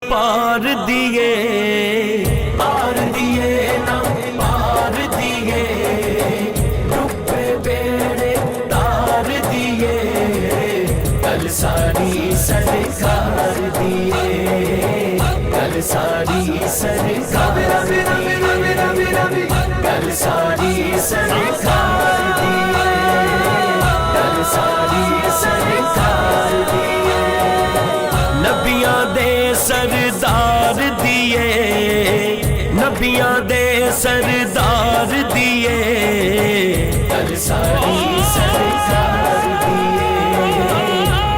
پار دیے، پار دیے نا پار دیے، ڈوبے بیڑے تار دیے، کل ساری سرکار دیے، کل ساری سرکار دیے، کل ساری سرکار دیے، کل ساری سرکار دیے، نبیاں دے سردار دیے، نبیاں دے سردار دیے، کل ساری سرکار دیے،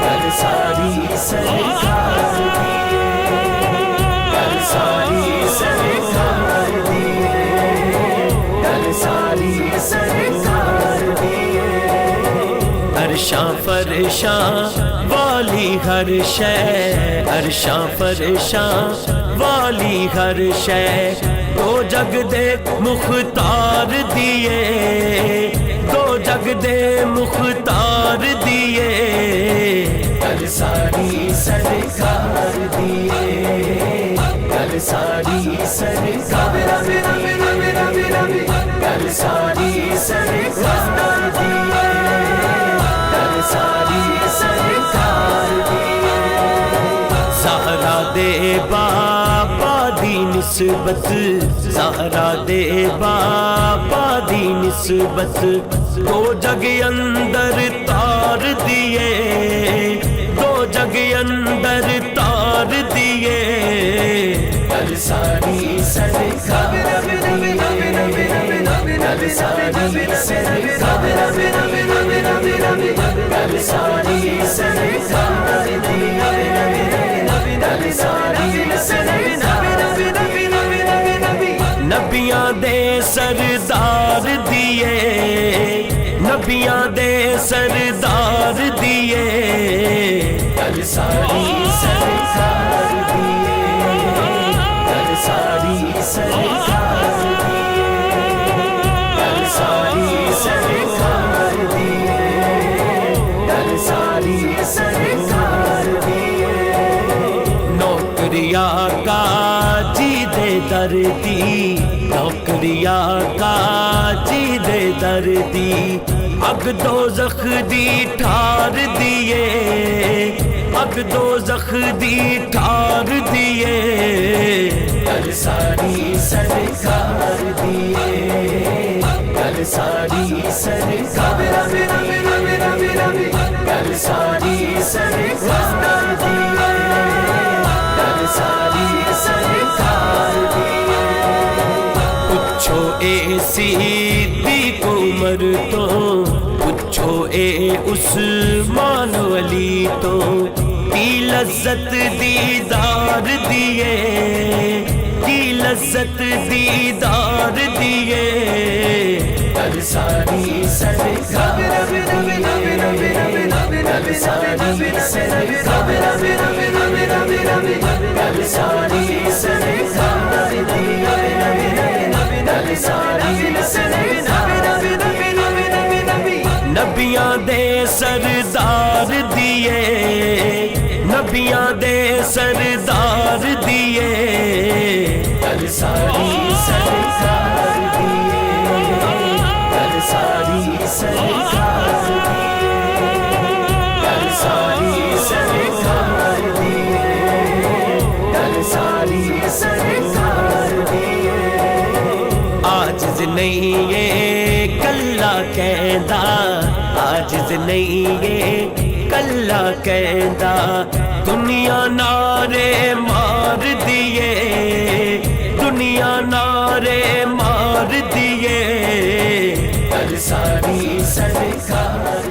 کل ساری سرکار دیے، کل ساری سرکار دیے، کل ساری سرکار دیے، عرشاں فرشاں والی ہر شے، عرشاں فرشاں والی ہر شے، دو جگ دے مختار دیے، دو جگ دے مختار دیے، کل ساری سرکار دیے، کل ساری سرکار دیے، کل ساری سرکار دیے، کل ساری سرکار دیے، زہرا دے بابا دی نسبت، زہرا دے بابا دی نسبت، دو جگ اندر تار دیے، دو جگ اندر تار دیے، کل ساری سرکار دیے، کل ساری سرکار دیے، کل ساری سرکار دیے، کل ساری سرکار دیے، نبیاں دے سردار دیے، نبیاں دے سردار دیے، کل ساری سرکار دیے، کل ساری سرکار دیے، کل ساری سرکار دیے، کل ساری سرکار دیے، نوکری آقا جی دے دردی، نوکری آقا جی دے دردی، اگ دوزخ دی ٹھار دیے، اگ دوزخ دی ٹھار دیے، کل ساری سرکار دیے، کل ساری سرکار دیے، کل ساری سرکار دیے، کل ساری سرکار دیے، پوچھو اے صدیق عمر تو، پوچھو اے عثمان علی تو، کی لذت دیدار دیے، کی لذت دیدار دیے، کل ساری سرکار دیے، کل ساری سرکار دیے، کل ساری سرکار دیے، کل ساری سرکار دیے، نبیاں دے سردار دیے، نبیاں دے سردار دیے، کل ساری سرکار دیے، کل ساری سرکار دیے، کل ساری سرکار دیے، کل ساری سرکار دیے، عاجز نہیں یہ کلا کہندا، عاجز نہیں یہ کلا کہندا، دنیا نعرے مار دیے، دنیا نعرے مار دیے، کل ساری سرکار